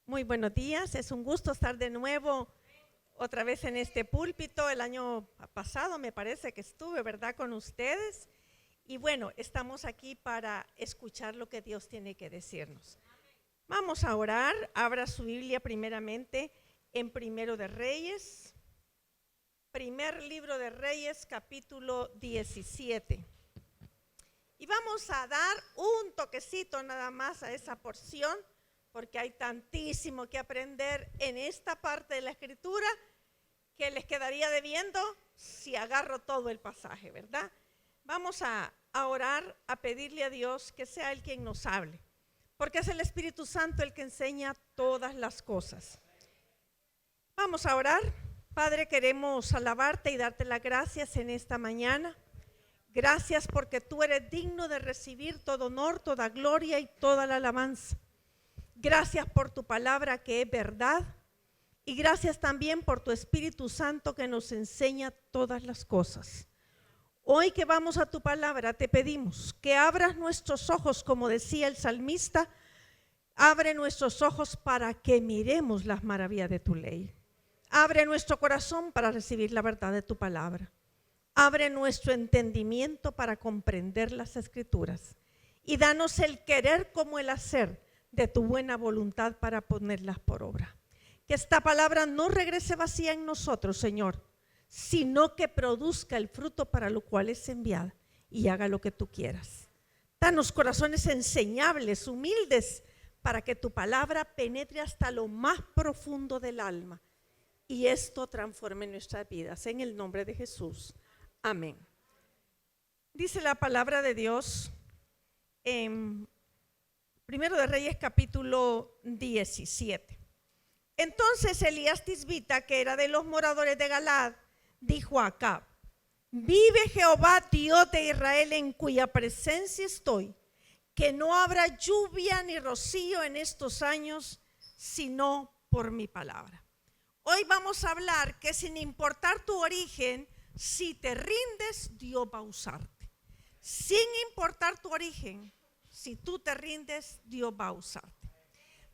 Muy buenos días, es un gusto estar de nuevo otra vez en este púlpito. El año pasado me parece que estuve, ¿verdad?, con ustedes. Y bueno, estamos aquí para escuchar lo que Dios tiene que decirnos. Vamos a orar. Abra su Biblia primeramente en Primero de Reyes. Primer libro de Reyes, capítulo 17. Y vamos a dar un toquecito nada más a esa porción, porque hay tantísimo que aprender en esta parte de la Escritura que les quedaría debiendo si agarro todo el pasaje, ¿verdad? Vamos a orar, a pedirle a Dios que sea Él quien nos hable, porque es el Espíritu Santo el que enseña todas las cosas. Vamos a orar. Padre, queremos alabarte y darte las gracias en esta mañana. Gracias porque tú eres digno de recibir todo honor, toda gloria y toda la alabanza. Gracias por tu palabra que es verdad y gracias también por tu Espíritu Santo que nos enseña todas las cosas. Hoy que vamos a tu palabra te pedimos que abras nuestros ojos, como decía el salmista, abre nuestros ojos para que miremos las maravillas de tu ley. Abre nuestro corazón para recibir la verdad de tu palabra. Abre nuestro entendimiento para comprender las Escrituras y danos el querer como el hacer de tu buena voluntad para ponerlas por obra. Que esta palabra no regrese vacía en nosotros, Señor, sino que produzca el fruto para lo cual es enviada y haga lo que tú quieras. Danos corazones enseñables, humildes, para que tu palabra penetre hasta lo más profundo del alma y esto transforme nuestras vidas. En el nombre de Jesús. Amén. Dice la palabra de Dios en Primero de Reyes capítulo 17. Entonces Elías Tisbita, que era de los moradores de Galaad, dijo a Acab: vive Jehová Dios de Israel, en cuya presencia estoy, que no habrá lluvia ni rocío en estos años, sino por mi palabra. Hoy vamos a hablar que sin importar tu origen, si te rindes, Dios va a usarte. Sin importar tu origen, si tú te rindes, Dios va a usarte.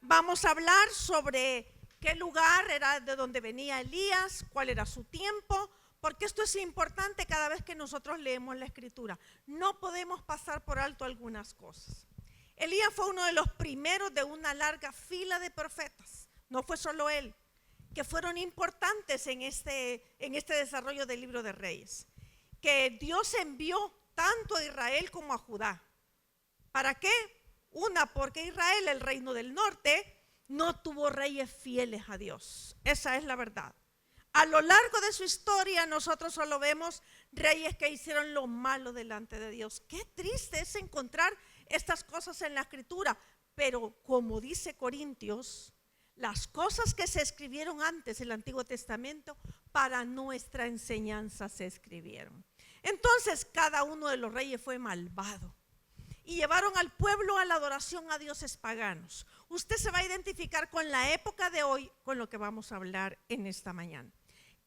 Vamos a hablar sobre qué lugar era de donde venía Elías, cuál era su tiempo, porque esto es importante cada vez que nosotros leemos la Escritura. No podemos pasar por alto algunas cosas. Elías fue uno de los primeros de una larga fila de profetas. No fue solo él, que fueron importantes en este desarrollo del libro de Reyes, que Dios envió tanto a Israel como a Judá. ¿Para qué? Una, porque Israel, el reino del norte, no tuvo reyes fieles a Dios. Esa es la verdad. A lo largo de su historia nosotros solo vemos reyes que hicieron lo malo delante de Dios. Qué triste es encontrar estas cosas en la Escritura, pero como dice Corintios, las cosas que se escribieron antes del Antiguo Testamento para nuestra enseñanza se escribieron. Entonces cada uno de los reyes fue malvado y llevaron al pueblo a la adoración a dioses paganos. Usted se va a identificar con la época de hoy, con lo que vamos a hablar en esta mañana.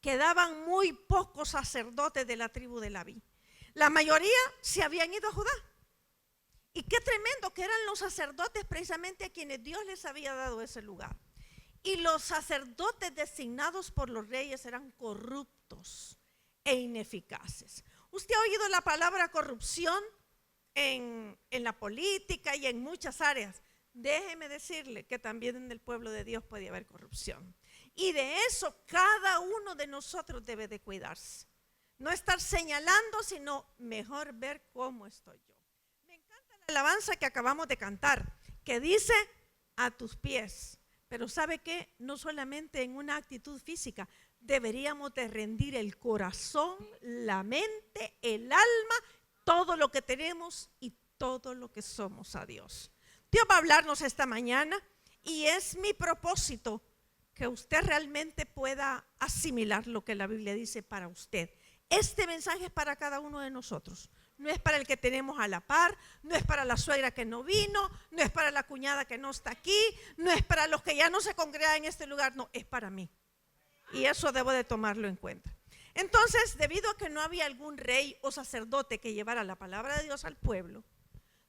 Quedaban muy pocos sacerdotes de la tribu de Leví. La mayoría se habían ido a Judá. Y qué tremendo que eran los sacerdotes precisamente a quienes Dios les había dado ese lugar. Y los sacerdotes designados por los reyes eran corruptos e ineficaces. Usted ha oído la palabra corrupción en la política y en muchas áreas. Déjeme decirle que también en el pueblo de Dios puede haber corrupción. Y de eso cada uno de nosotros debe de cuidarse. No estar señalando, sino mejor ver cómo estoy yo. Me encanta la alabanza que acabamos de cantar, que dice: a tus pies. Pero ¿sabe qué? No solamente en una actitud física, deberíamos de rendir el corazón, la mente, el alma, todo lo que tenemos y todo lo que somos a Dios. Dios va a hablarnos esta mañana y es mi propósito que usted realmente pueda asimilar lo que la Biblia dice para usted. Este mensaje es para cada uno de nosotros. No es para el que tenemos a la par, no es para la suegra que no vino, no es para la cuñada que no está aquí, no es para los que ya no se congregan en este lugar, no, es para mí. Y eso debo de tomarlo en cuenta. Entonces, debido a que no había algún rey o sacerdote que llevara la palabra de Dios al pueblo,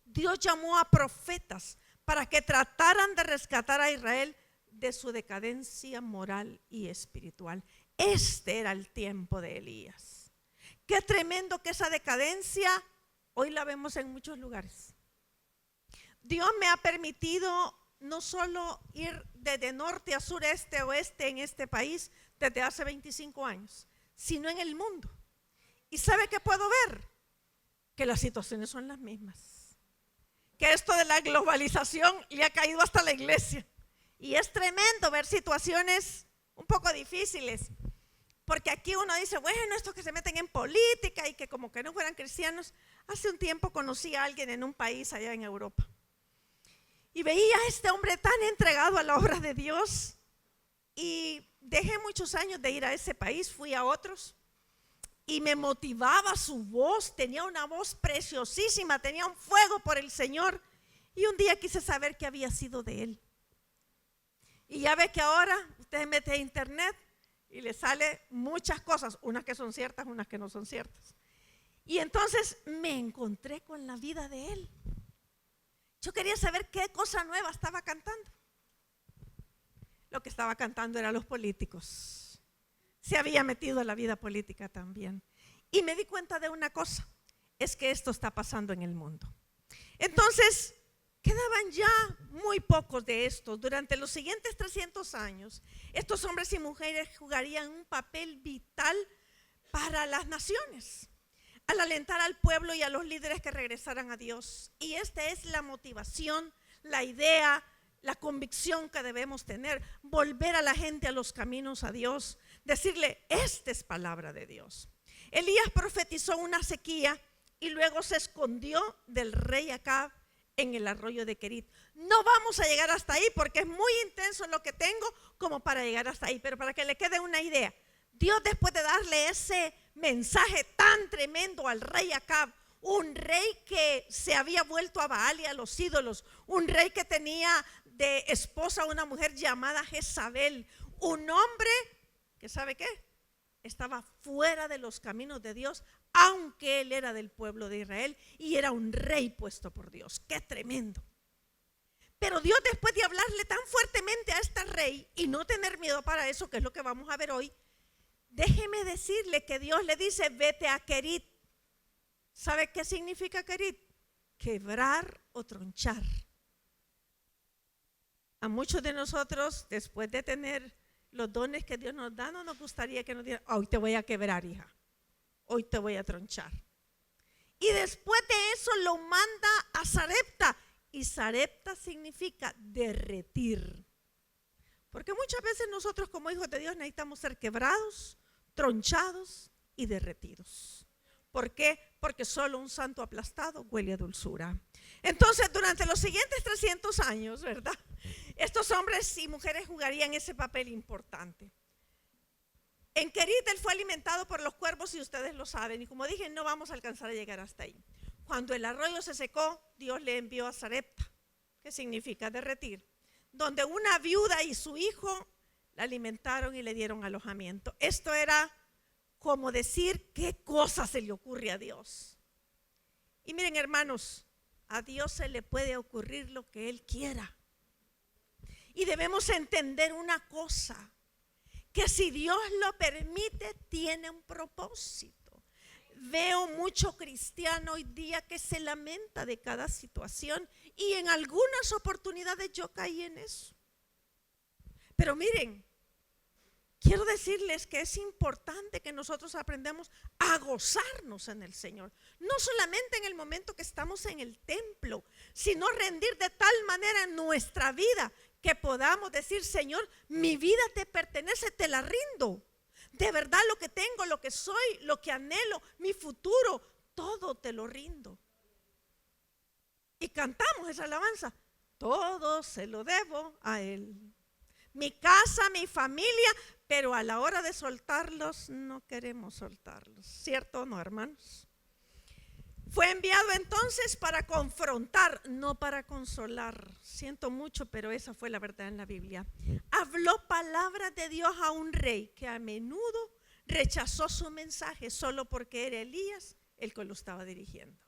Dios llamó a profetas para que trataran de rescatar a Israel de su decadencia moral y espiritual. Este era el tiempo de Elías. Qué tremendo que esa decadencia hoy la vemos en muchos lugares. Dios me ha permitido no solo ir desde norte a sur, este, oeste en este país desde hace 25 años, sino en el mundo. ¿Y sabe qué puedo ver? Que las situaciones son las mismas. Que esto de la globalización le ha caído hasta la iglesia. Y es tremendo ver situaciones un poco difíciles. Porque aquí uno dice, bueno, estos que se meten en política y que como que no fueran cristianos. Hace un tiempo conocí a alguien en un país allá en Europa. Y veía a este hombre tan entregado a la obra de Dios. Y dejé muchos años de ir a ese país, fui a otros. Y me motivaba su voz, tenía una voz preciosísima, tenía un fuego por el Señor. Y un día quise saber qué había sido de él. Y ya ve que ahora usted mete a internet y le sale muchas cosas, unas que son ciertas, unas que no son ciertas. Y entonces me encontré con la vida de él. Yo quería saber qué cosa nueva estaba cantando. Lo que estaba cantando eran los políticos. Se había metido a la vida política también. Y me di cuenta de una cosa, es que esto está pasando en el mundo. Entonces, quedaban ya muy pocos de estos. Durante los siguientes 300 años, estos hombres y mujeres jugarían un papel vital para las naciones, al alentar al pueblo y a los líderes que regresaran a Dios. Y esta es la motivación, la idea, la convicción que debemos tener, volver a la gente a los caminos a Dios, decirle, esta es palabra de Dios. Elías profetizó una sequía y luego se escondió del rey Acab en el arroyo de Querit. No vamos a llegar hasta ahí porque es muy intenso lo que tengo como para llegar hasta ahí, pero para que le quede una idea, Dios después de darle ese mensaje tan tremendo al rey Acab, un rey que se había vuelto a Baal y a los ídolos, un rey que tenía de esposa a una mujer llamada Jezabel, un hombre que ¿sabe qué? Estaba fuera de los caminos de Dios, aunque él era del pueblo de Israel y era un rey puesto por Dios. ¡Qué tremendo! Pero Dios, después de hablarle tan fuertemente a este rey y no tener miedo para eso, que es lo que vamos a ver hoy, déjeme decirle que Dios le dice, vete a Querit. ¿Sabe qué significa Querit? Quebrar o tronchar. A muchos de nosotros, después de tener los dones que Dios nos da, no nos gustaría que nos digan, hoy te voy a quebrar, hija, hoy te voy a tronchar. Y después de eso lo manda a Sarepta, y Sarepta significa derretir. Porque muchas veces nosotros como hijos de Dios necesitamos ser quebrados, tronchados y derretidos. ¿Por qué? Porque solo un santo aplastado huele a dulzura. Entonces, durante los siguientes 300 años, ¿verdad? Estos hombres y mujeres jugarían ese papel importante. En Querit él fue alimentado por los cuervos y ustedes lo saben. Y como dije, no vamos a alcanzar a llegar hasta ahí. Cuando el arroyo se secó, Dios le envió a Sarepta, que significa derretir, donde una viuda y su hijo la alimentaron y le dieron alojamiento. Esto era como decir qué cosa se le ocurre a Dios. Y miren, hermanos, a Dios se le puede ocurrir lo que Él quiera. Y debemos entender una cosa, que si Dios lo permite, tiene un propósito. Veo mucho cristiano hoy día que se lamenta de cada situación y en algunas oportunidades yo caí en eso. Pero miren, quiero decirles que es importante que nosotros aprendamos a gozarnos en el Señor. No solamente en el momento que estamos en el templo, sino rendir de tal manera nuestra vida que podamos decir, Señor, mi vida te pertenece, te la rindo. De verdad lo que tengo, lo que soy, lo que anhelo, mi futuro, todo te lo rindo. Y cantamos esa alabanza, todo se lo debo a Él. Mi casa, mi familia, pero a la hora de soltarlos no queremos soltarlos, ¿cierto o no, hermanos? Fue enviado entonces para confrontar, no para consolar. Siento mucho, pero esa fue la verdad en la Biblia. Habló palabras de Dios a un rey que a menudo rechazó su mensaje solo porque era Elías el que lo estaba dirigiendo.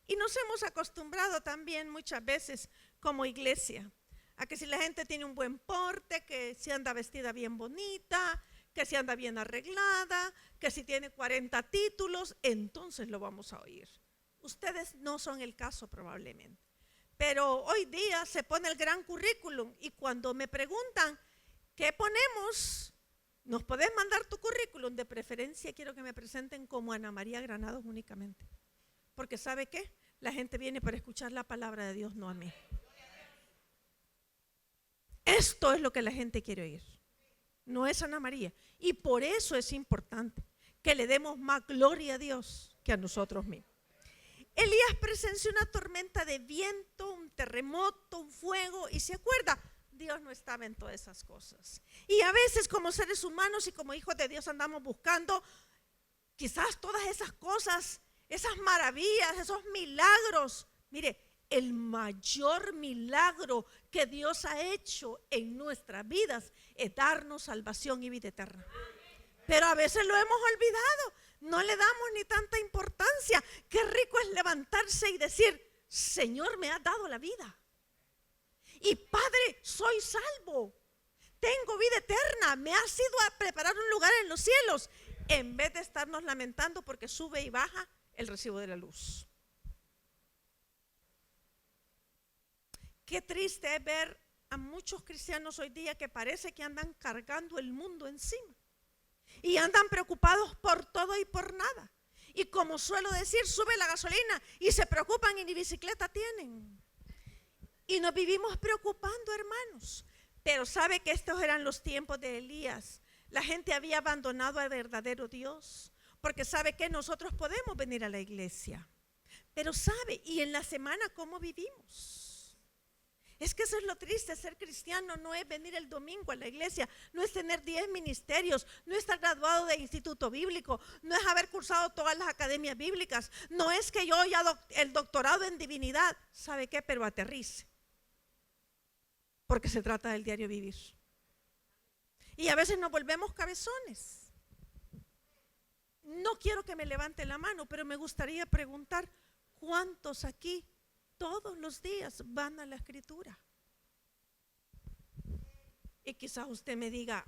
Y nos hemos acostumbrado también muchas veces como iglesia A que si la gente tiene un buen porte, que si anda vestida bien bonita, que si anda bien arreglada, que si tiene 40 títulos, entonces lo vamos a oír. Ustedes no son el caso probablemente. Pero hoy día se pone el gran currículum y cuando me preguntan, ¿qué ponemos? Nos podés mandar tu currículum. De preferencia quiero que me presenten como Ana María Granados únicamente. Porque ¿sabe qué? La gente viene para escuchar la palabra de Dios, no a mí. Esto es lo que la gente quiere oír. No es Ana María. Y por eso es importante que le demos más gloria a Dios que a nosotros mismos. Elías presenció una tormenta de viento, un terremoto, un fuego. Y se acuerda, Dios no estaba en todas esas cosas. Y a veces como seres humanos y como hijos de Dios andamos buscando quizás todas esas cosas, esas maravillas, esos milagros. Mire, el mayor milagro que Dios ha hecho en nuestras vidas es darnos salvación y vida eterna. Pero a veces lo hemos olvidado, no le damos ni tanta importancia. Qué rico es levantarse y decir, Señor, me has dado la vida. Y Padre, soy salvo, tengo vida eterna, me has ido a preparar un lugar en los cielos. En vez de estarnos lamentando porque sube y baja el recibo de la luz. Qué triste es ver a muchos cristianos hoy día que parece que andan cargando el mundo encima. Y andan preocupados por todo y por nada. Y como suelo decir, sube la gasolina y se preocupan y ni bicicleta tienen. Y nos vivimos preocupando, hermanos. Pero sabe que estos eran los tiempos de Elías. La gente había abandonado al verdadero Dios. Porque sabe que nosotros podemos venir a la iglesia. Pero sabe, y en la semana, ¿cómo vivimos? Es que eso es lo triste, ser cristiano no es venir el domingo a la iglesia, no es tener 10 ministerios, no es estar graduado de instituto bíblico, no es haber cursado todas las academias bíblicas, no es que yo haya el doctorado en divinidad. ¿Sabe qué? Pero aterrice, porque se trata del diario vivir. Y a veces nos volvemos cabezones. No quiero que me levante la mano, pero me gustaría preguntar, ¿cuántos aquí todos los días van a la escritura? Y quizás usted me diga,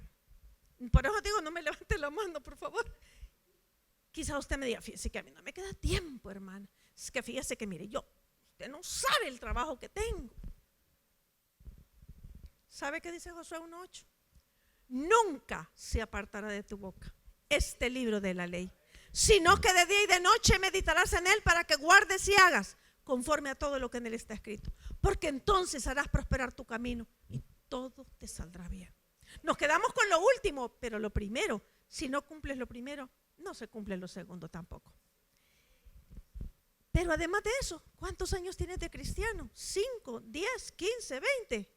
por eso digo, no me levante la mano, por favor. Quizás usted me diga, fíjese que a mí no me queda tiempo, hermana. Es que fíjese que, mire, usted no sabe el trabajo que tengo. ¿Sabe qué dice Josué 1:8? Nunca se apartará de tu boca este libro de la ley, sino que de día y de noche meditarás en él para que guardes y hagas conforme a todo lo que en él está escrito, porque entonces harás prosperar tu camino y todo te saldrá bien. Nos quedamos con lo último, pero lo primero, si no cumples lo primero, no se cumple lo segundo tampoco. Pero además de eso, ¿cuántos años tienes de cristiano? 5, 10, 15, 20.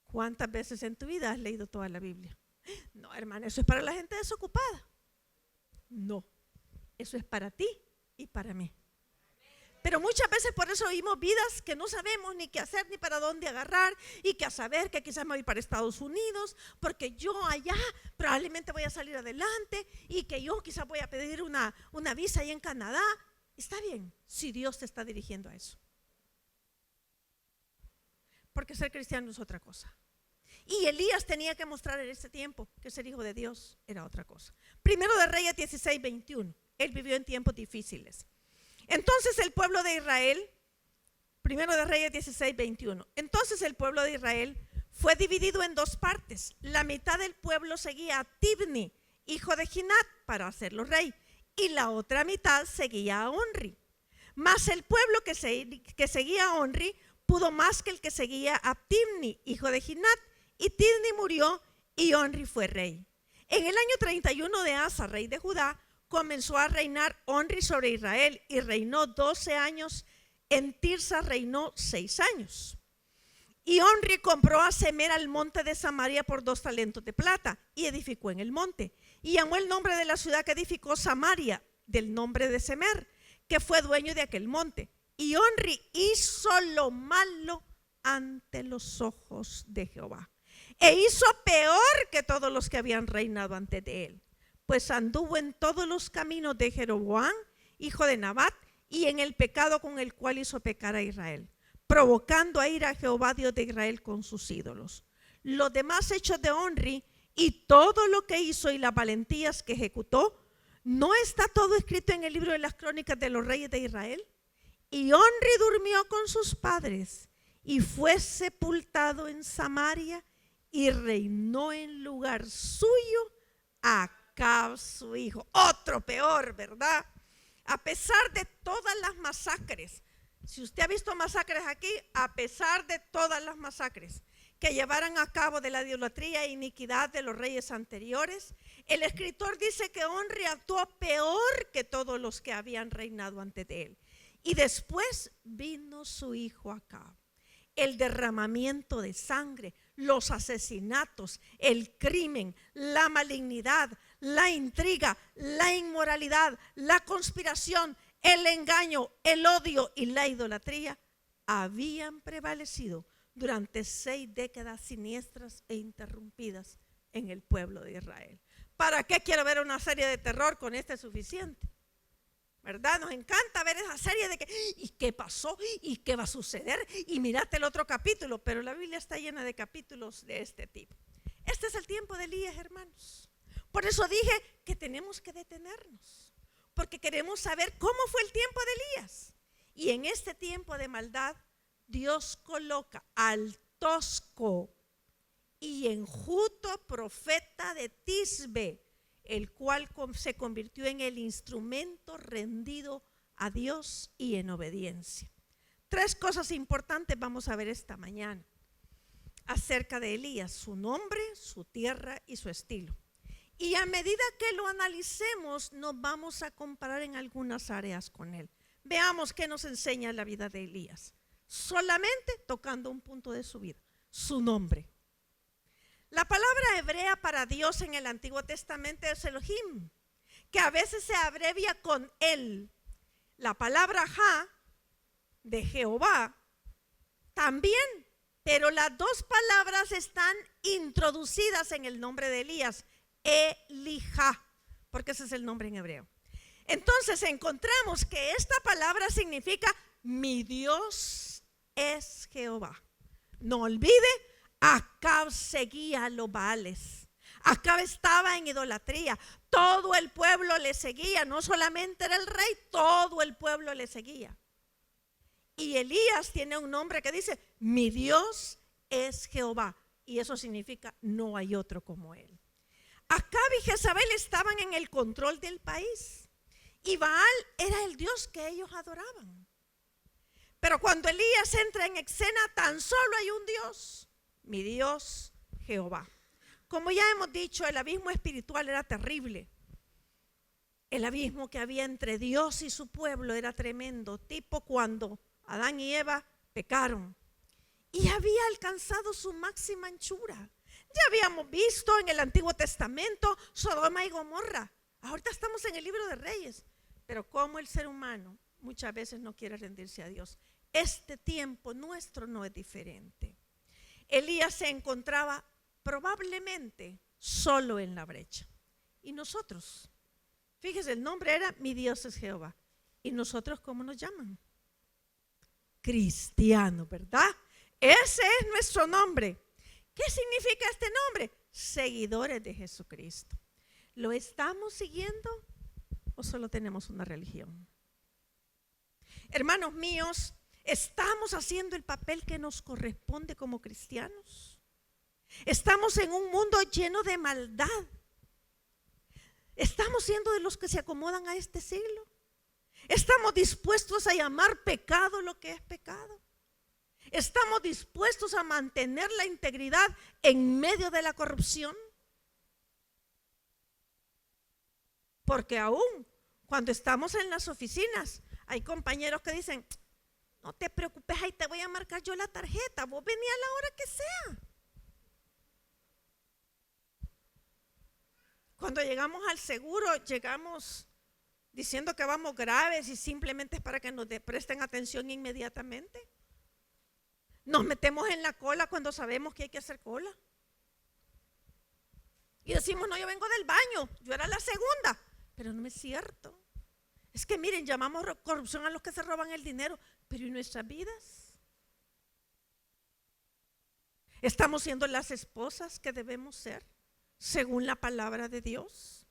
¿Cuántas veces en tu vida has leído toda la Biblia? No, hermana, eso es para la gente desocupada. No, eso es para ti y para mí. Pero muchas veces por eso oímos vidas que no sabemos ni qué hacer ni para dónde agarrar, y que a saber que quizás me voy para Estados Unidos porque yo allá probablemente voy a salir adelante, y que yo quizás voy a pedir una visa ahí en Canadá. Está bien si Dios te está dirigiendo a eso, porque ser cristiano es otra cosa. Y Elías tenía que mostrar en ese tiempo que ser hijo de Dios era otra cosa. Primero de Reyes 16:21. Él vivió en tiempos difíciles. Entonces el pueblo de Israel, primero de Reyes 16:21. Entonces el pueblo de Israel fue dividido en dos partes. La mitad del pueblo seguía a Tibni, hijo de Ginat, para hacerlo rey, y la otra mitad seguía a Onri. Mas el pueblo que seguía a Onri pudo más que el que seguía a Tibni, hijo de Ginat, y Tibni murió y Onri fue rey. En el año 31 de Asa, rey de Judá, comenzó a reinar Onri sobre Israel y reinó 12 años. En Tirsa reinó 6 años. Y Onri compró a Semer al monte de Samaria por 2 talentos de plata y edificó en el monte. Y llamó el nombre de la ciudad que edificó Samaria, del nombre de Semer, que fue dueño de aquel monte. Y Onri hizo lo malo ante los ojos de Jehová, e hizo peor que todos los que habían reinado antes de él, pues anduvo en todos los caminos de Jeroboam, hijo de Nabat, y en el pecado con el cual hizo pecar a Israel. provocando a ir a Jehová Dios de Israel con sus ídolos. Los demás hechos de Omri y todo lo que hizo y las valentías que ejecutó, ¿no está todo escrito en el libro de las crónicas de los reyes de Israel? Y Omri durmió con sus padres y fue sepultado en Samaria y reinó en lugar suyo Acab su hijo. Otro peor, ¿verdad? A pesar de todas las masacres, si usted ha visto masacres aquí, a pesar de todas las masacres que llevaran a cabo de la idolatría e iniquidad de los reyes anteriores, el escritor dice que Omri actuó peor que todos los que habían reinado antes de él. Y después vino su hijo Acab. El derramamiento de sangre, los asesinatos, el crimen, la malignidad, la intriga, la inmoralidad, la conspiración, el engaño, el odio y la idolatría habían prevalecido durante 6 décadas siniestras e interrumpidas en el pueblo de Israel. ¿Para qué quiero ver una serie de terror? Con este es suficiente, ¿verdad? Nos encanta ver esa serie de que, ¿y qué pasó? ¿Y qué va a suceder? Y mirate el otro capítulo, pero la Biblia está llena de capítulos de este tipo. Este es el tiempo de Elías, hermanos. Por eso dije que tenemos que detenernos, porque queremos saber cómo fue el tiempo de Elías. Y en este tiempo de maldad, Dios coloca al tosco y enjuto profeta de Tisbe, el cual se convirtió en el instrumento rendido a Dios y en obediencia. 3 cosas importantes vamos a ver esta mañana acerca de Elías: su nombre, su tierra y su estilo. Y a medida que lo analicemos, nos vamos a comparar en algunas áreas con él. Veamos qué nos enseña la vida de Elías, solamente tocando un punto de su vida: su nombre. La palabra hebrea para Dios en el Antiguo Testamento es Elohim, que a veces se abrevia con él. La palabra Ja, de Jehová, también, pero las 2 palabras están introducidas en el nombre de Elías, Elijah, porque ese es el nombre en hebreo. Entonces encontramos que esta palabra significa: mi Dios es Jehová. No olvide, Acab seguía a los Baales. Acab estaba en idolatría. Todo el pueblo le seguía. No solamente era el rey, todo el pueblo le seguía. Y Elías tiene un nombre que dice: mi Dios es Jehová. Y eso significa: no hay otro como él. Acab y Jezabel estaban en el control del país. Y Baal era el Dios que ellos adoraban. Pero cuando Elías entra en escena, tan solo hay un Dios: mi Dios Jehová. Como ya hemos dicho, el abismo espiritual era terrible. El abismo que había entre Dios y su pueblo era tremendo, tipo cuando Adán y Eva pecaron y había alcanzado su máxima anchura. Ya habíamos visto en el Antiguo Testamento Sodoma y Gomorra. Ahorita estamos en el libro de Reyes. Pero como el ser humano muchas veces no quiere rendirse a Dios, este tiempo nuestro no es diferente. Elías se encontraba probablemente solo en la brecha. Y nosotros, fíjese, el nombre era: mi Dios es Jehová. ¿Y nosotros cómo nos llaman? Cristianos, ¿verdad? Ese es nuestro nombre. ¿Qué significa este nombre? Seguidores de Jesucristo. ¿Lo estamos siguiendo o solo tenemos una religión? Hermanos míos, ¿estamos haciendo el papel que nos corresponde como cristianos? Estamos en un mundo lleno de maldad. ¿Estamos siendo de los que se acomodan a este siglo? ¿Estamos dispuestos a llamar pecado lo que es pecado? ¿Estamos dispuestos a mantener la integridad en medio de la corrupción? Porque aún cuando estamos en las oficinas, hay compañeros que dicen: no te preocupes, ahí te voy a marcar yo la tarjeta, vos vení a la hora que sea. Cuando llegamos al seguro, llegamos diciendo que vamos graves y simplemente es para que nos presten atención inmediatamente. Nos metemos en la cola cuando sabemos que hay que hacer cola. Y decimos: no, yo vengo del baño, yo era la segunda. Pero no es cierto. Es que miren, llamamos corrupción a los que se roban el dinero, pero ¿y nuestras vidas? ¿Estamos siendo las esposas que debemos ser según la palabra de Dios?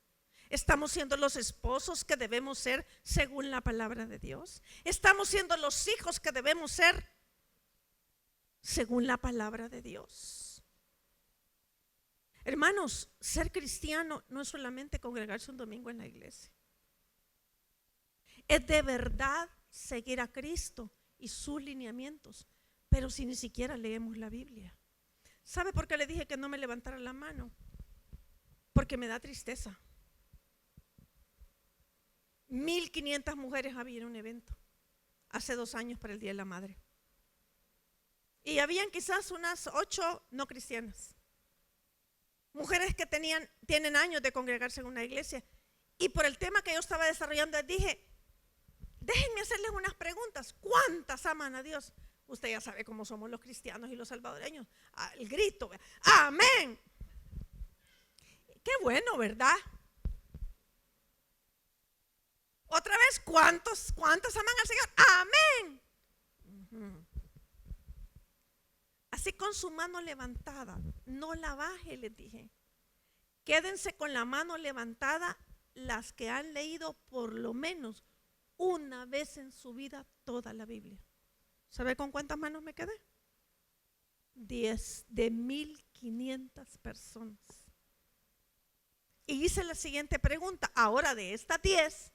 ¿Estamos siendo los esposos que debemos ser según la palabra de Dios? ¿Estamos siendo los hijos que debemos ser según la palabra de Dios? Hermanos, ser cristiano no es solamente congregarse un domingo en la iglesia. Es de verdad seguir a Cristo y sus lineamientos, pero si ni siquiera leemos la Biblia. ¿Sabe por qué le dije que no me levantara la mano? Porque me da tristeza. 1,500 mujeres había en un evento hace 2 años para el Día de la Madre. Y habían quizás unas 8 no cristianas. Mujeres que tienen años de congregarse en una iglesia. Y por el tema que yo estaba desarrollando, dije, déjenme hacerles unas preguntas. ¿Cuántas aman a Dios? Usted ya sabe cómo somos los cristianos y los salvadoreños. El grito, amén. Qué bueno, ¿verdad? Otra vez, ¿cuántos aman al Señor? Amén. Así con su mano levantada, no la baje, les dije. Quédense con la mano levantada las que han leído por lo menos una vez en su vida toda la Biblia. ¿Sabe con cuántas manos me quedé? 10 de 1,500 personas. Y hice la siguiente pregunta. Ahora de estas 10,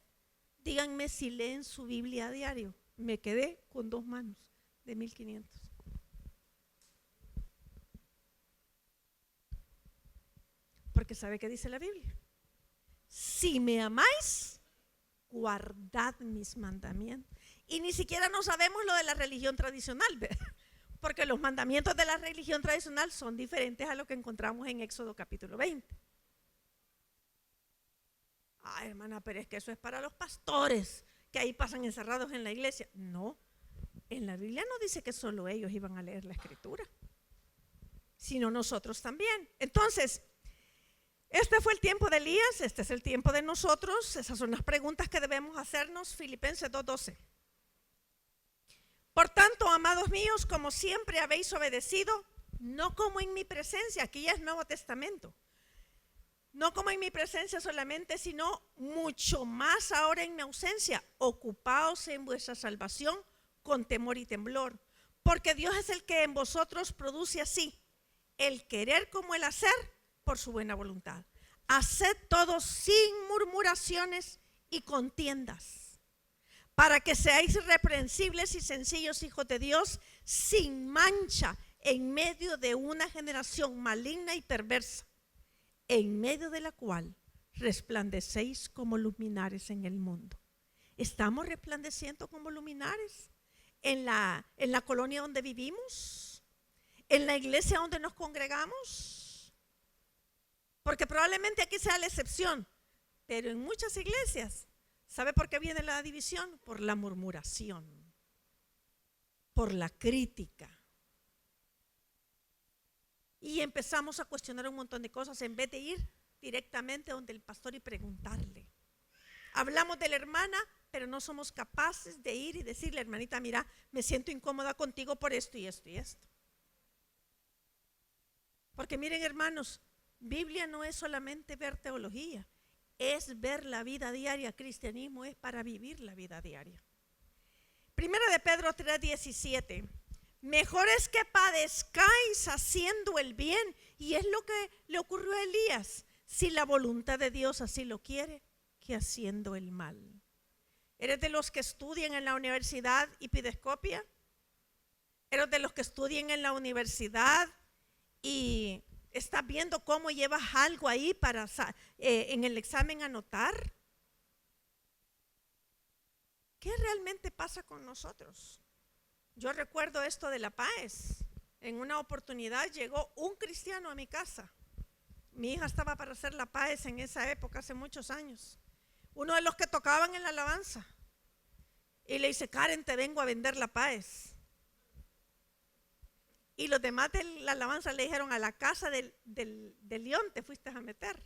díganme si leen su Biblia a diario. Me quedé con 2 manos de 1,500. Porque ¿sabe qué dice la Biblia? Si me amáis, guardad mis mandamientos. Y ni siquiera no sabemos lo de la religión tradicional, ¿verdad? Porque los mandamientos de la religión tradicional son diferentes a lo que encontramos en Éxodo capítulo 20. Ay, hermana, pero es que eso es para los pastores que ahí pasan encerrados en la iglesia. No, en la Biblia no dice que solo ellos iban a leer la escritura, sino nosotros también. Entonces, este fue el tiempo de Elías, este es el tiempo de nosotros. Esas son las preguntas que debemos hacernos. Filipenses 2:12. Por tanto, amados míos, como siempre habéis obedecido, no como en mi presencia, aquí ya es Nuevo Testamento, no como en mi presencia solamente, sino mucho más ahora en mi ausencia, ocupaos en vuestra salvación con temor y temblor, porque Dios es el que en vosotros produce así el querer como el hacer por su buena voluntad. Haced todo sin murmuraciones y contiendas, para que seáis irreprensibles y sencillos hijos de Dios, sin mancha, en medio de una generación maligna y perversa, en medio de la cual resplandecéis como luminares en el mundo. ¿Estamos resplandeciendo como luminares en la colonia donde vivimos? ¿En la iglesia donde nos congregamos? Porque probablemente aquí sea la excepción, pero en muchas iglesias, ¿sabe por qué viene la división? Por la murmuración, por la crítica. Y empezamos a cuestionar un montón de cosas en vez de ir directamente donde el pastor y preguntarle. Hablamos de la hermana, pero no somos capaces de ir y decirle, hermanita, mira, me siento incómoda contigo por esto y esto y esto. Porque miren, hermanos, Biblia no es solamente ver teología, es ver la vida diaria. Cristianismo es para vivir la vida diaria. Primera de Pedro 3:17. Mejor es que padezcáis haciendo el bien, y es lo que le ocurrió a Elías, si la voluntad de Dios así lo quiere, que haciendo el mal. ¿Eres de los que estudian en la universidad y pides copia? ¿Eres de los que estudian en la universidad y estás viendo cómo llevas algo ahí para en el examen anotar? ¿Qué realmente pasa con nosotros? Yo recuerdo esto de la PAES. En una oportunidad llegó un cristiano a mi casa. Mi hija estaba para hacer la PAES en esa época, hace muchos años. Uno de los que tocaban en la alabanza. Y le dice, Karen, te vengo a vender la PAES. Y los demás de la alabanza le dijeron, a la casa del león te fuiste a meter.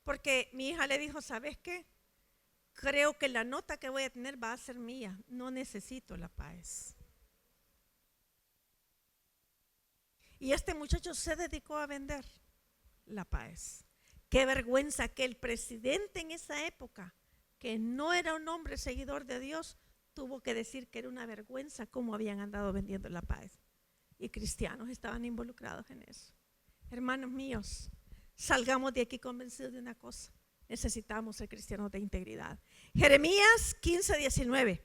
Porque mi hija le dijo, ¿sabes qué? Creo que la nota que voy a tener va a ser mía. No necesito la PAES. Y este muchacho se dedicó a vender la paz. Qué vergüenza que el presidente en esa época, que no era un hombre seguidor de Dios, tuvo que decir que era una vergüenza cómo habían andado vendiendo la paz. Y cristianos estaban involucrados en eso. Hermanos míos, salgamos de aquí convencidos de una cosa: necesitamos ser cristianos de integridad. Jeremías 15:19.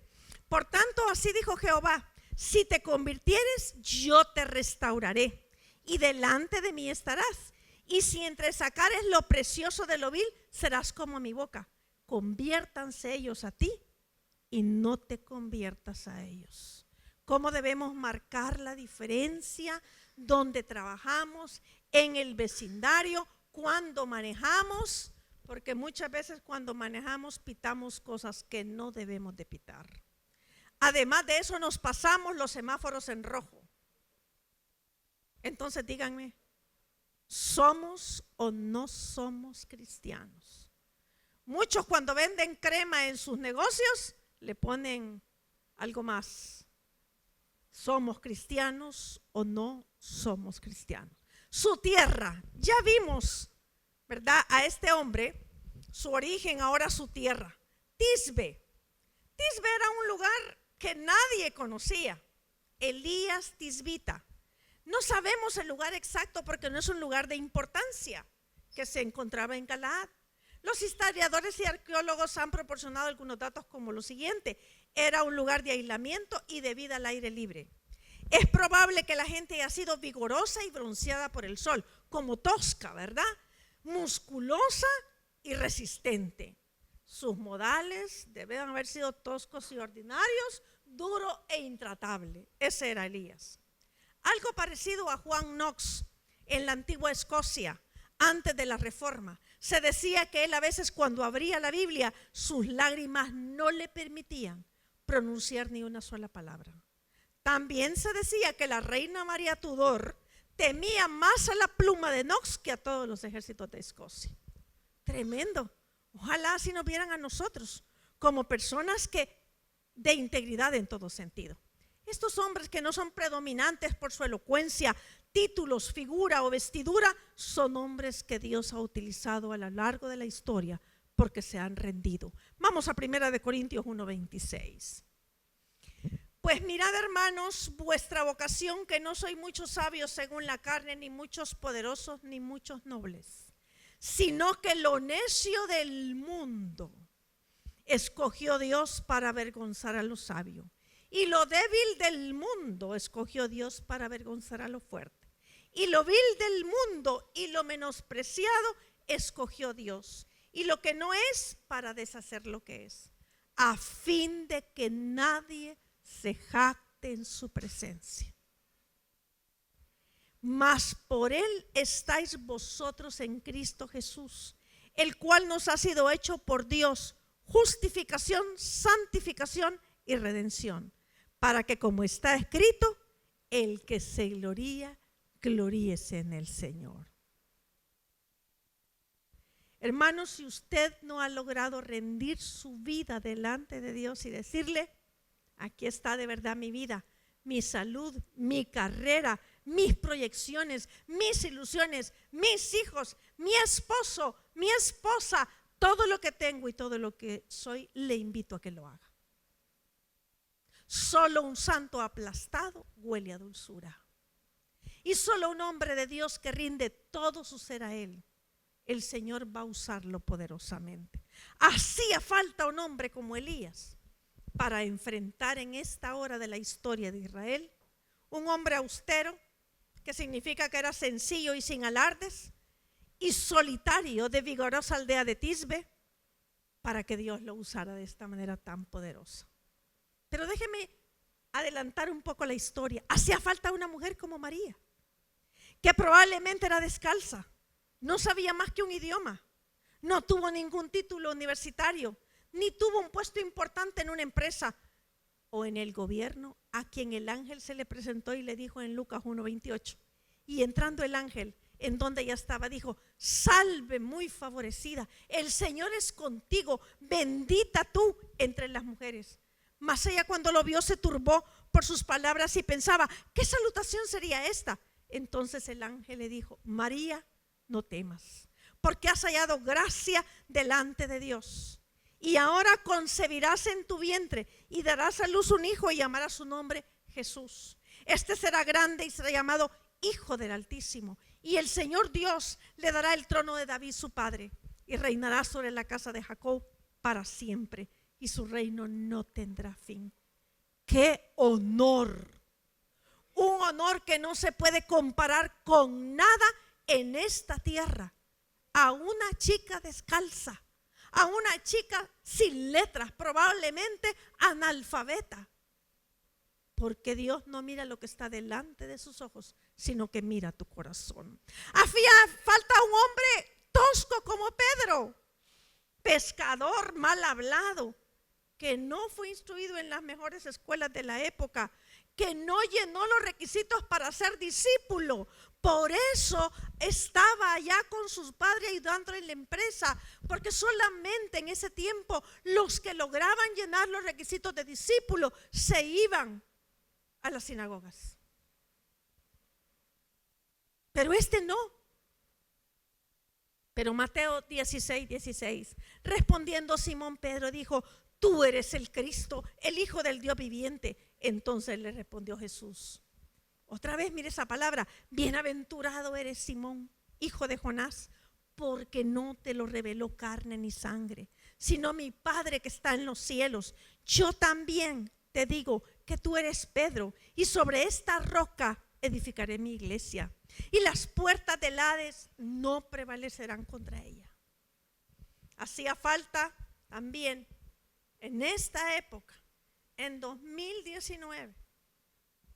Por tanto, así dijo Jehová: si te convirtieres, yo te restauraré, y delante de mí estarás. Y si entresacares lo precioso de lo vil, serás como mi boca. Conviértanse ellos a ti, y no te conviertas a ellos. ¿Cómo debemos marcar la diferencia donde trabajamos, en el vecindario, cuando manejamos? Porque muchas veces cuando manejamos pitamos cosas que no debemos de pitar. Además de eso, nos pasamos los semáforos en rojo. Entonces díganme, ¿somos o no somos cristianos? Muchos cuando venden crema en sus negocios le ponen algo más. ¿Somos cristianos o no somos cristianos? Su tierra, ya vimos, ¿verdad? A este hombre, su origen, ahora su tierra. Tisbe. Tisbe era un lugar que nadie conocía. Elías Tisbita. No sabemos el lugar exacto porque no es un lugar de importancia que se encontraba en Galaad. Los historiadores y arqueólogos han proporcionado algunos datos como lo siguiente: era un lugar de aislamiento y de vida al aire libre. Es probable que la gente haya sido vigorosa y bronceada por el sol, como tosca, ¿verdad? Musculosa y resistente. Sus modales deben haber sido toscos y ordinarios, duro e intratable. Ese era Elías. Algo parecido a Juan Knox en la antigua Escocia, antes de la Reforma. Se decía que él a veces cuando abría la Biblia, sus lágrimas no le permitían pronunciar ni una sola palabra. También se decía que la reina María Tudor temía más a la pluma de Knox que a todos los ejércitos de Escocia. Tremendo. Ojalá así nos vieran a nosotros como personas de integridad en todo sentido. Estos hombres que no son predominantes por su elocuencia, títulos, figura o vestidura, son hombres que Dios ha utilizado a lo largo de la historia porque se han rendido. Vamos a 1 Corintios 1:26. Pues mirad, hermanos, vuestra vocación, que no sois muchos sabios según la carne, ni muchos poderosos, ni muchos nobles, sino que lo necio del mundo escogió Dios para avergonzar a los sabios. Y lo débil del mundo escogió Dios para avergonzar a lo fuerte. Y lo vil del mundo y lo menospreciado escogió Dios. Y lo que no es para deshacer lo que es, a fin de que nadie se jacte en su presencia. Mas por él estáis vosotros en Cristo Jesús, el cual nos ha sido hecho por Dios justificación, santificación y redención, para que, como está escrito, el que se gloría, gloríese en el Señor. Hermanos, si usted no ha logrado rendir su vida delante de Dios y decirle: aquí está de verdad mi vida, mi salud, mi carrera, mis proyecciones, mis ilusiones, mis hijos, mi esposo, mi esposa, todo lo que tengo y todo lo que soy, le invito a que lo haga. Solo un santo aplastado huele a dulzura. Y solo un hombre de Dios que rinde todo su ser a Él, el Señor va a usarlo poderosamente. Hacía falta un hombre como Elías para enfrentar en esta hora de la historia de Israel, un hombre austero, que significa que era sencillo y sin alardes, y solitario, de vigorosa aldea de Tisbe, para que Dios lo usara de esta manera tan poderosa. Pero déjeme adelantar un poco la historia. Hacía falta una mujer como María, que probablemente era descalza, no sabía más que un idioma, no tuvo ningún título universitario, ni tuvo un puesto importante en una empresa o en el gobierno, a quien el ángel se le presentó y le dijo en Lucas 1:28. Y entrando el ángel en donde ella estaba, dijo: salve muy favorecida, el Señor es contigo, bendita tú entre las mujeres. Mas ella, cuando lo vio, se turbó por sus palabras y pensaba: ¿qué salutación sería esta? Entonces el ángel le dijo: María, no temas, porque has hallado gracia delante de Dios. Y ahora concebirás en tu vientre y darás a luz un hijo y llamarás su nombre Jesús. Este será grande y será llamado Hijo del Altísimo. Y el Señor Dios le dará el trono de David su padre, y reinará sobre la casa de Jacob para siempre, y su reino no tendrá fin. ¡Qué honor! Un honor que no se puede comparar con nada en esta tierra. A una chica descalza, a una chica sin letras, probablemente analfabeta. Porque Dios no mira lo que está delante de sus ojos, sino que mira tu corazón. Hacía falta un hombre tosco como Pedro, pescador, mal hablado, que no fue instruido en las mejores escuelas de la época, que no llenó los requisitos para ser discípulo. Por eso estaba allá con sus padres ayudando en la empresa, porque solamente en ese tiempo los que lograban llenar los requisitos de discípulo se iban a las sinagogas. Pero este no. Pero Mateo 16:16, respondiendo Simón Pedro dijo: tú eres el Cristo, el Hijo del Dios viviente. Entonces le respondió Jesús. Otra vez mire esa palabra: bienaventurado eres Simón, hijo de Jonás, porque no te lo reveló carne ni sangre, sino mi Padre que está en los cielos. Yo también te digo que tú eres Pedro, y sobre esta roca edificaré mi iglesia, y las puertas del Hades no prevalecerán contra ella. Hacía falta también en esta época, en 2019,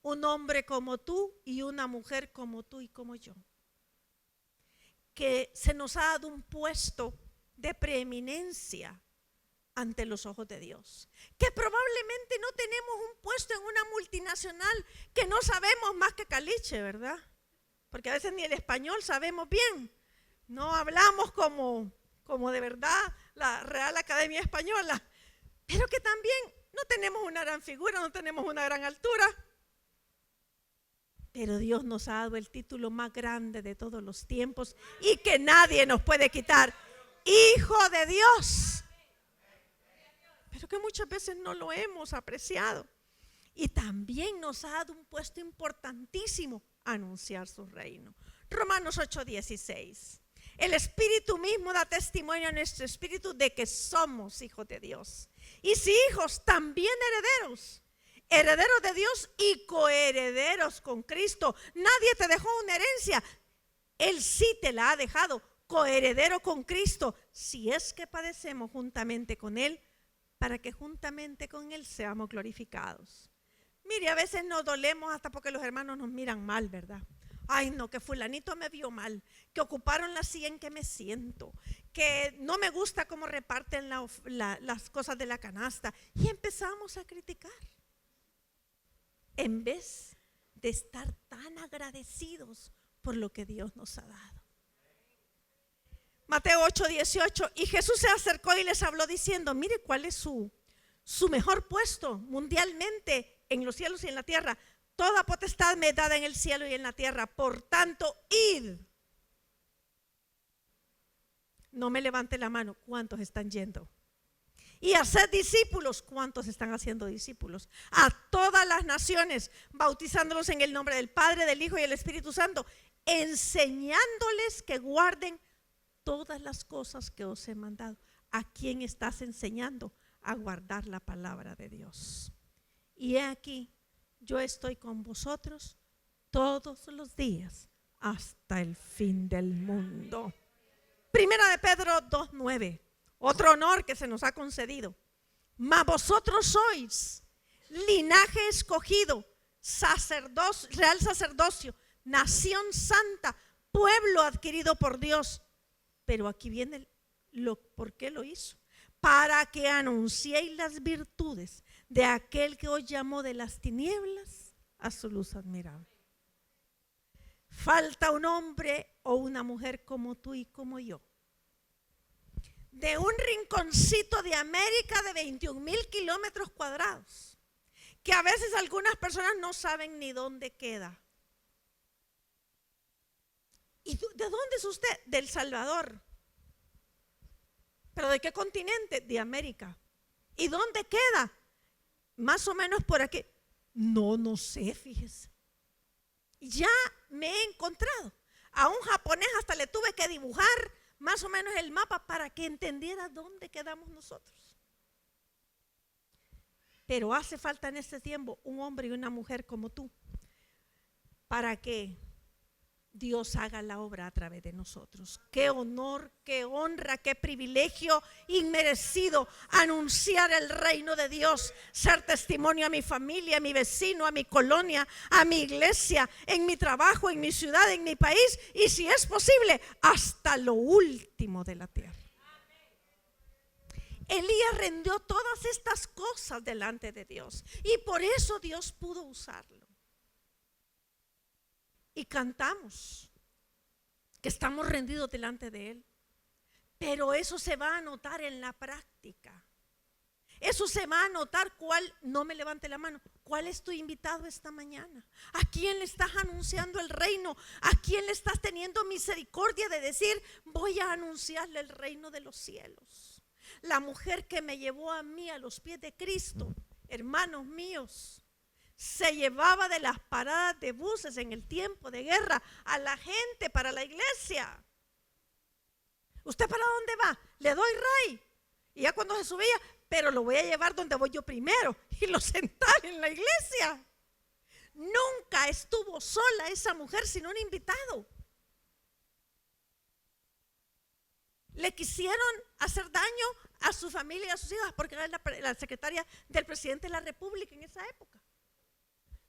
un hombre como tú y una mujer como tú y como yo, que se nos ha dado un puesto de preeminencia ante los ojos de Dios, que probablemente no tenemos un puesto en una multinacional que no sabemos más que caliche, ¿verdad? Porque a veces ni el español sabemos bien, no hablamos como de verdad la Real Academia Española, pero que también no tenemos una gran figura, no tenemos una gran altura. Pero Dios nos ha dado el título más grande de todos los tiempos y que nadie nos puede quitar: Hijo de Dios. Pero que muchas veces no lo hemos apreciado. Y también nos ha dado un puesto importantísimo: anunciar su reino. Romanos 8:16. El Espíritu mismo da testimonio a nuestro espíritu de que somos hijos de Dios. Y si hijos, también herederos. Herederos de Dios y coherederos con Cristo. Nadie te dejó una herencia, Él sí te la ha dejado. Coheredero con Cristo, si es que padecemos juntamente con Él, para que juntamente con Él seamos glorificados. Mire, a veces nos dolemos hasta porque los hermanos nos miran mal, ¿verdad? Ay, no, que fulanito me vio mal, que ocuparon la silla en que me siento, que no me gusta cómo reparten las cosas de la canasta. Y empezamos a criticar, en vez de estar tan agradecidos por lo que Dios nos ha dado. Mateo 8:18, y Jesús se acercó y les habló diciendo: mire cuál es su mejor puesto mundialmente en los cielos y en la tierra. Toda potestad me es dada en el cielo y en la tierra, por tanto, id. No me levante la mano, ¿cuántos están yendo? Y hacer discípulos, ¿cuántos están haciendo discípulos? A todas las naciones, bautizándolos en el nombre del Padre, del Hijo y del Espíritu Santo, enseñándoles que guarden todas las cosas que os he mandado. ¿A quién estás enseñando? A guardar la palabra de Dios. Y he aquí, yo estoy con vosotros todos los días hasta el fin del mundo. Primera de Pedro 2:9. Otro honor que se nos ha concedido. Mas vosotros sois linaje escogido, real sacerdocio, nación santa, pueblo adquirido por Dios. Pero aquí viene ¿por qué lo hizo? Para que anunciéis las virtudes de aquel que os llamó de las tinieblas a su luz admirable. Falta un hombre o una mujer como tú y como yo, de un rinconcito de América de 21,000 kilómetros cuadrados, que a veces algunas personas no saben ni dónde queda. ¿Y de dónde es usted? Del Salvador. ¿Pero de qué continente? De América. ¿Y dónde queda? Más o menos por aquí. No sé, fíjese. Ya me he encontrado. A un japonés hasta le tuve que dibujar más o menos el mapa para que entendiera dónde quedamos nosotros. Pero hace falta en este tiempo un hombre y una mujer como tú para que Dios haga la obra a través de nosotros. Qué honor, qué honra, qué privilegio inmerecido anunciar el reino de Dios, ser testimonio a mi familia, a mi vecino, a mi colonia, a mi iglesia, en mi trabajo, en mi ciudad, en mi país y si es posible, hasta lo último de la tierra. Elías rindió todas estas cosas delante de Dios y por eso Dios pudo usarlo. Y cantamos que estamos rendidos delante de Él. Pero eso se va a notar en la práctica. Eso se va a notar no me levante la mano, ¿cuál es tu invitado esta mañana? ¿A quién le estás anunciando el reino? ¿A quién le estás teniendo misericordia de decir, voy a anunciarle el reino de los cielos? La mujer que me llevó a mí a los pies de Cristo, hermanos míos, se llevaba de las paradas de buses en el tiempo de guerra a la gente para la iglesia. ¿Usted para dónde va? Le doy ray. Y ya cuando se subía, pero lo voy a llevar donde voy yo primero y lo sentar en la iglesia. Nunca estuvo sola esa mujer sin un invitado. Le quisieron hacer daño a su familia y a sus hijas porque era la secretaria del presidente de la República en esa época.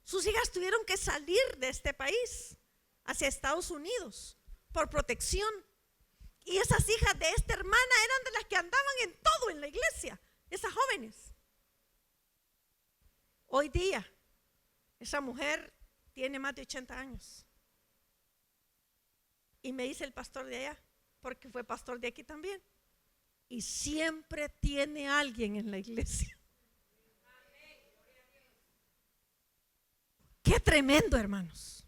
Sus hijas tuvieron que salir de este país hacia Estados Unidos por protección. Y esas hijas de esta hermana eran de las que andaban en todo en la iglesia, esas jóvenes. Hoy día, esa mujer tiene más de 80 años. Y me dice el pastor de allá, porque fue pastor de aquí también. Y siempre tiene alguien en la iglesia. Qué tremendo, hermanos.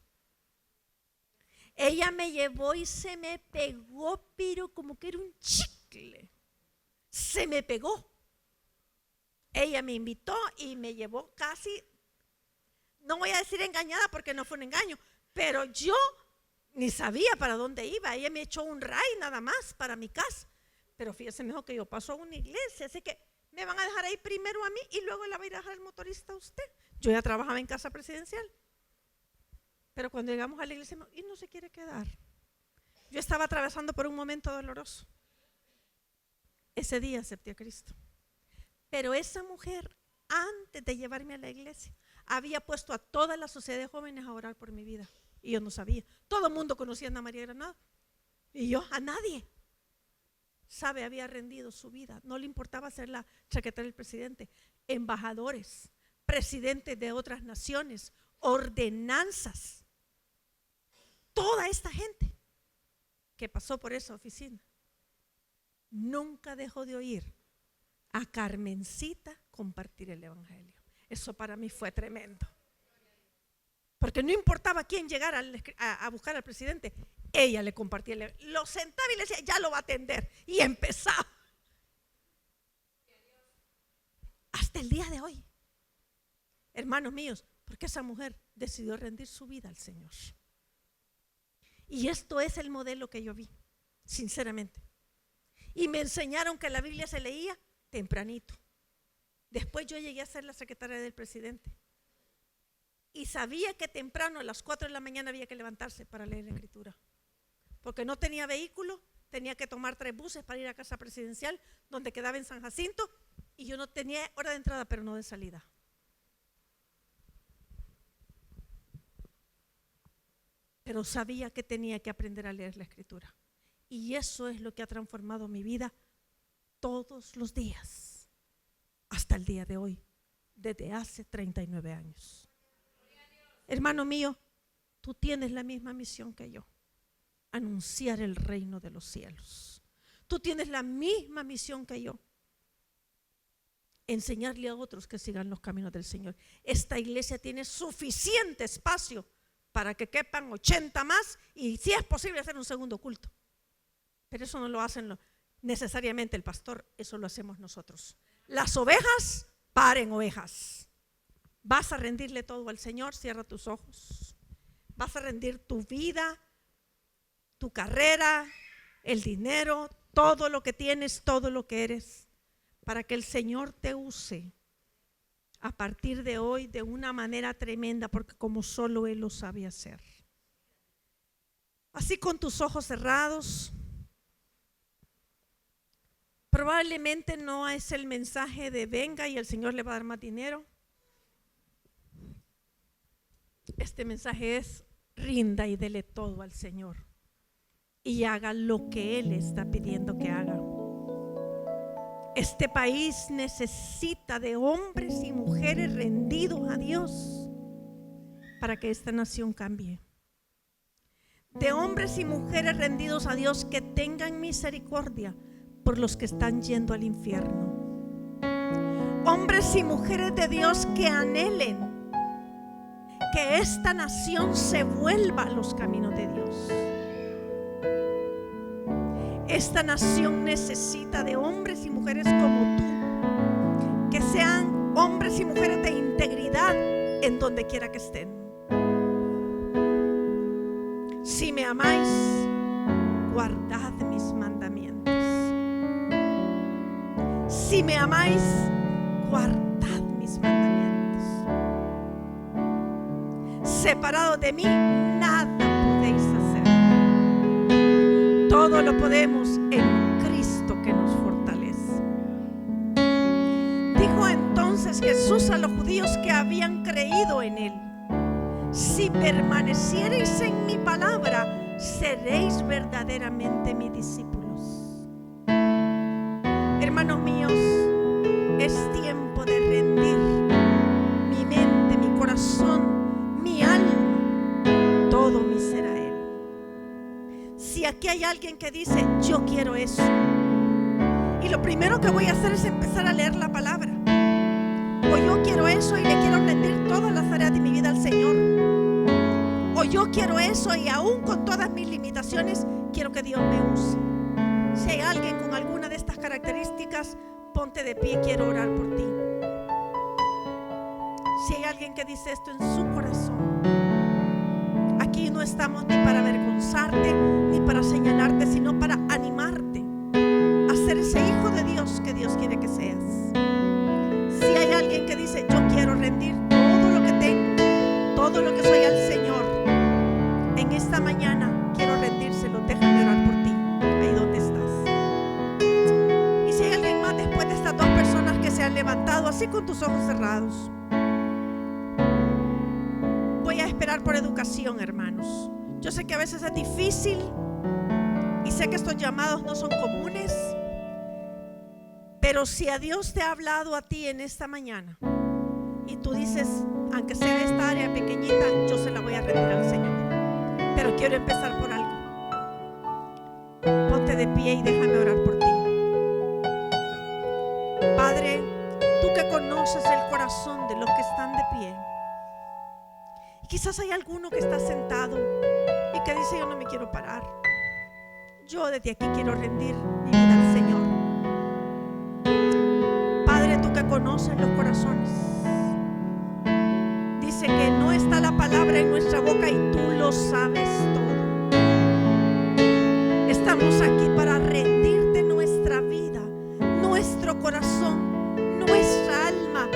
Ella me llevó y se me pegó, pero como que era un chicle. Se me pegó. Ella me invitó y me llevó casi, no voy a decir engañada porque no fue un engaño, pero yo ni sabía para dónde iba. Ella me echó un ray nada más para mi casa. Pero fíjese mejor que yo paso a una iglesia, así que me van a dejar ahí primero a mí y luego la va a ir a dejar el motorista a usted. Yo ya trabajaba en casa presidencial. Pero cuando llegamos a la iglesia, y no se quiere quedar. Yo estaba atravesando por un momento doloroso. Ese día acepté a Cristo. Pero esa mujer, antes de llevarme a la iglesia, había puesto a toda la sociedad de jóvenes a orar por mi vida. Y yo no sabía. Todo el mundo conocía a Ana María Granado. Y yo, a nadie. Sabe, había rendido su vida. No le importaba ser la secretaria del presidente. Embajadores, presidentes de otras naciones, ordenanzas. Toda esta gente que pasó por esa oficina nunca dejó de oír a Carmencita compartir el evangelio. Eso para mí fue tremendo. Porque no importaba quién llegara a buscar al presidente, ella le compartía el evangelio. Lo sentaba y le decía, ya lo va a atender. Y empezaba. Hasta el día de hoy. Hermanos míos, porque esa mujer decidió rendir su vida al Señor. Y esto es el modelo que yo vi, sinceramente. Y me enseñaron que la Biblia se leía tempranito. Después yo llegué a ser la secretaria del presidente. Y sabía que temprano a las 4 de la mañana había que levantarse para leer la escritura. Porque no tenía vehículo, tenía que tomar 3 buses para ir a casa presidencial, donde quedaba en San Jacinto. Y yo no tenía hora de entrada, pero no de salida. Pero sabía que tenía que aprender a leer la escritura. Y eso es lo que ha transformado mi vida todos los días, hasta el día de hoy, desde hace 39 años. Hermano mío, tú tienes la misma misión que yo, anunciar el reino de los cielos. Tú tienes la misma misión que yo, enseñarle a otros que sigan los caminos del Señor. Esta iglesia tiene suficiente espacio para que quepan 80 más y si es posible hacer un segundo culto. Pero eso no lo hacen necesariamente el pastor, eso lo hacemos nosotros. Las ovejas paren ovejas. Vas a rendirle todo al Señor, cierra tus ojos. Vas a rendir tu vida, tu carrera, el dinero, todo lo que tienes, todo lo que eres, para que el Señor te use a partir de hoy de una manera tremenda, porque como solo Él lo sabe hacer. Así con tus ojos cerrados. Probablemente no es el mensaje de venga y el Señor le va a dar más dinero. Este mensaje es rinda y dele todo al Señor y haga lo que Él está pidiendo que haga. Este país necesita de hombres y mujeres rendidos a Dios para que esta nación cambie. De hombres y mujeres rendidos a Dios que tengan misericordia por los que están yendo al infierno. Hombres y mujeres de Dios que anhelen que esta nación se vuelva a los caminos de Dios. Esta nación necesita de hombres y mujeres como tú, que sean hombres y mujeres de integridad en donde quiera que estén. Si me amáis, guardad mis mandamientos. Si me amáis, guardad mis mandamientos. Separados de mí, nada podéis hacer. Todo lo podemos en Cristo que nos fortalece. Dijo entonces Jesús a los judíos que habían creído en Él: si permaneciereis en mi palabra, seréis verdaderamente mis discípulos. Hermanos míos, es tiempo de rendir mi mente, mi corazón, mi alma, todo mi ser a Él. Si aquí hay alguien que dice yo quiero eso, y lo primero que voy a hacer es empezar a leer la palabra, o yo quiero eso y le quiero rendir todas las áreas de mi vida al Señor, o yo quiero eso y aún con todas mis limitaciones quiero que Dios me use. Si hay alguien con alguna de estas características, ponte de pie, quiero orar por ti. Si hay alguien que dice esto en su corazón, aquí no estamos ni para avergonzarte ni para señalarte, sino para animarte a ser ese hijo de Dios que Dios quiere que seas. Si hay alguien que dice yo quiero rendir todo lo que tengo, todo lo que soy al Señor, en esta mañana quiero rendírselo, déjame orar por ti, ahí donde estás. Y si hay alguien más después de estas dos personas que se han levantado, así con tus ojos cerrados, voy a esperar por educación, hermanos. Yo sé que a veces es difícil y sé que estos llamados no son comunes, pero si a Dios te ha hablado a ti en esta mañana y tú dices, aunque sea esta área pequeñita, yo se la voy a rendir al Señor, pero quiero empezar por algo, ponte de pie y déjame orar por ti. Padre, tú que conoces el corazón de los que están de pie, y quizás hay alguno que está sentado y que dice yo no me quiero parar, yo desde aquí quiero rendir mi vida al Señor. Padre, tú que conoces los corazones, dice que no está la palabra en nuestra boca y tú lo sabes todo. Estamos aquí para rendirte nuestra vida, nuestro corazón, nuestra alma,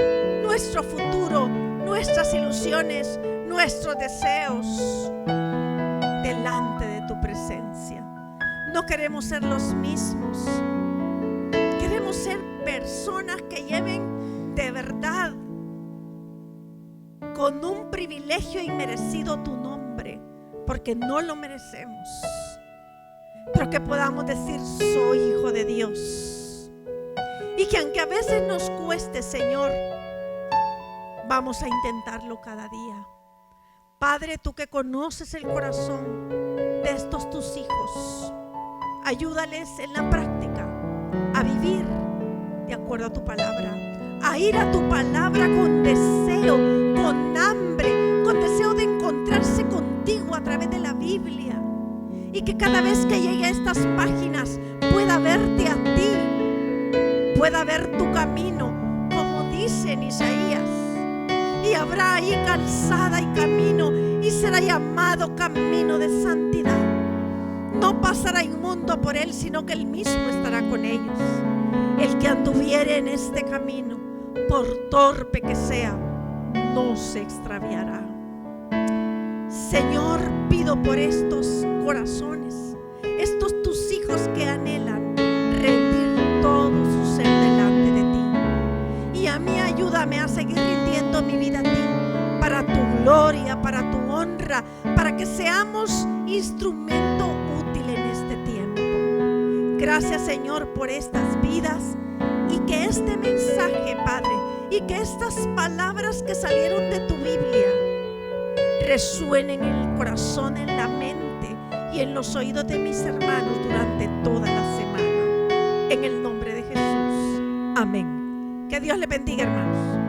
nuestro futuro, nuestras ilusiones, nuestros deseos delante de tu presencia. No queremos ser los mismos, queremos ser personas que lleven de verdad con un privilegio inmerecido tu nombre, porque no lo merecemos, pero que podamos decir soy hijo de Dios, y que aunque a veces nos cueste, Señor, vamos a intentarlo cada día. Padre, tú que conoces el corazón de estos tus hijos, ayúdales en la práctica a vivir de acuerdo a tu palabra, a ir a tu palabra con deseo, con hambre, con deseo de encontrar encontrarse contigo a través de la Biblia, y que cada vez que llegue a estas páginas pueda verte a ti, pueda ver tu camino, como dice en Isaías, y habrá ahí calzada y camino, y será llamado camino de santidad. No pasará inmundo por él, sino que él mismo estará con ellos. El que anduviere en este camino, por torpe que sea, no se extraviará. Señor, pido por estos corazones, estos tus hijos que anhelan rendir todo su ser delante de ti. Y a mí ayúdame a seguir rindiendo mi vida a ti, para tu gloria, para tu honra, para que seamos instrumento útil en este tiempo. Gracias, Señor, por estas vidas, y que este mensaje, Padre, y que estas palabras que salieron de tu Biblia resuenen en el corazón, en la mente y en los oídos de mis hermanos durante toda la semana. En el nombre de Jesús. Amén. Que Dios les bendiga, hermanos.